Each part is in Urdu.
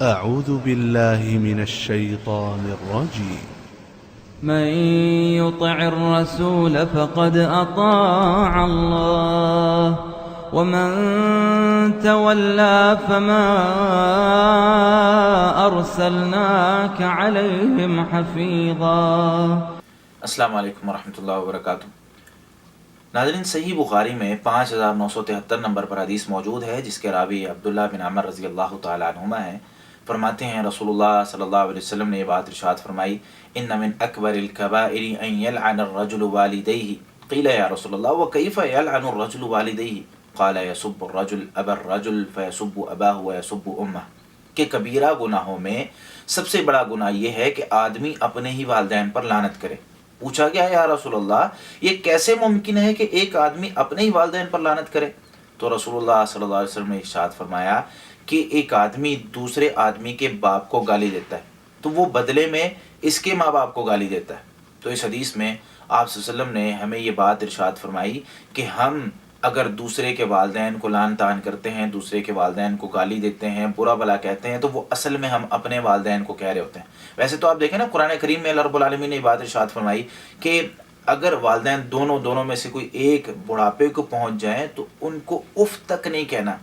أعوذ بالله من الشيطان الرجيم. من يطع الرسول فقد أطاع الله ومن تولى فما أرسلناك عليهم حفيظا۔ السلام علیکم ورحمۃ اللہ وبرکاتہ۔ ناظرین، صحیح بخاری میں 5973 نمبر پر حدیث موجود ہے جس کے راوی عبداللہ بن عمر رضی اللہ تعالیٰ عنہما ہیں۔ فرماتے ہیں رسول اللہ صلی اللہ علیہ وسلم نے یہ بات ارشاد فرمائی، ان من اکبر الکبائر ان یلعن الرجل والدیہ۔ قیل یا رسول اللہ وکیف یلعن الرجل والدیہ؟ قال یسب الرجل ابا الرجل فیسب اباہ ویسب امہ۔ کہ کبیرہ گناہوں میں سب سے بڑا گناہ یہ ہے کہ آدمی اپنے ہی والدین پر لعنت کرے۔ پوچھا گیا یا رسول اللہ یہ کیسے ممکن ہے کہ ایک آدمی اپنے ہی والدین پر لعنت کرے؟ تو رسول اللہ صلی اللہ علیہ وسلم نے ارشاد فرمایا کہ ایک آدمی دوسرے آدمی کے باپ کو گالی دیتا ہے تو وہ بدلے میں اس کے ماں باپ کو گالی دیتا ہے۔ تو اس حدیث میں آپ صلی اللہ علیہ وسلم نے ہمیں یہ بات ارشاد فرمائی کہ ہم اگر دوسرے کے والدین کو لعن طعن کرتے ہیں، دوسرے کے والدین کو گالی دیتے ہیں، برا بھلا کہتے ہیں، تو وہ اصل میں ہم اپنے والدین کو کہہ رہے ہوتے ہیں۔ ویسے تو آپ دیکھیں نا، قرآن کریم میں اللہ رب العالمین نے یہ بات ارشاد فرمائی کہ اگر والدین دونوں میں سے کوئی ایک بڑھاپے کو پہنچ جائیں تو ان کو اف تک نہیں کہنا،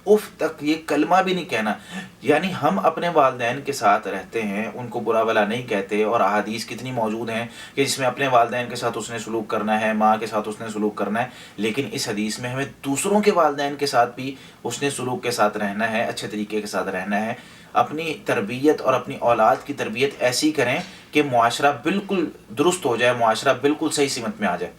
اف تک یہ کلمہ بھی نہیں کہنا۔ یعنی ہم اپنے والدین کے ساتھ رہتے ہیں، ان کو برا بھلا نہیں کہتے، اور احادیث کتنی موجود ہیں کہ جس میں اپنے والدین کے ساتھ اس نے سلوک کرنا ہے، ماں کے ساتھ اس نے سلوک کرنا ہے، لیکن اس حدیث میں ہمیں دوسروں کے والدین کے ساتھ بھی اس نے سلوک کے ساتھ رہنا ہے، اچھے طریقے کے ساتھ رہنا ہے۔ اپنی تربیت اور اپنی اولاد کی تربیت ایسی کریں کہ معاشرہ بالکل درست ہو جائے، معاشرہ بالکل صحیح سمت میں آ جائے۔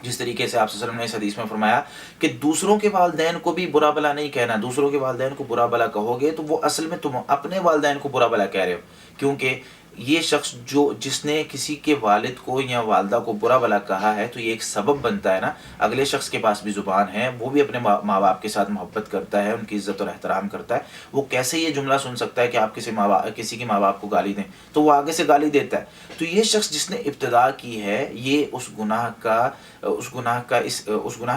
جس طریقے سے آپ صلی اللہ علیہ وسلم نے اس حدیث میں فرمایا کہ دوسروں کے والدین کو بھی برا بھلا نہیں کہنا، دوسروں کے والدین کو برا بھلا کہو گے تو وہ اصل میں تم اپنے والدین کو برا بھلا کہہ رہے ہو، کیونکہ یہ شخص جس نے کسی کے والد کو یا والدہ کو برا بھلا کہا ہے تو یہ ایک سبب بنتا ہے نا، اگلے شخص کے پاس بھی زبان ہے، وہ بھی اپنے ماں باپ کے ساتھ محبت کرتا ہے، ان کی عزت اور احترام کرتا ہے، وہ کیسے یہ جملہ سن سکتا ہے کہ آپ کسی کے ماں باپ کو گالی دیں، تو وہ آگے سے گالی دیتا ہے۔ تو یہ شخص جس نے ابتدا کی ہے، یہ اس گناہ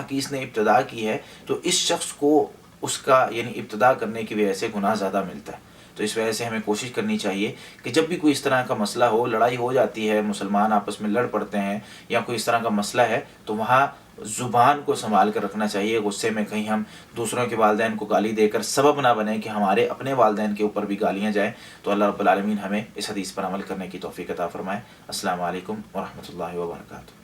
کی اس نے ابتدا کی ہے، تو اس شخص کو اس کا یعنی ابتدا کرنے کی وجہ سے گناہ زیادہ ملتا ہے۔ تو اس وجہ سے ہمیں کوشش کرنی چاہیے کہ جب بھی کوئی اس طرح کا مسئلہ ہو، لڑائی ہو جاتی ہے، مسلمان آپس میں لڑ پڑتے ہیں یا کوئی اس طرح کا مسئلہ ہے، تو وہاں زبان کو سنبھال کر رکھنا چاہیے۔ غصے میں کہیں ہم دوسروں کے والدین کو گالی دے کر سبب نہ بنیں کہ ہمارے اپنے والدین کے اوپر بھی گالیاں جائیں۔ تو اللہ رب العالمین ہمیں اس حدیث پر عمل کرنے کی توفیق عطا فرمائے۔ السلام علیکم ورحمۃ اللہ وبرکاتہ۔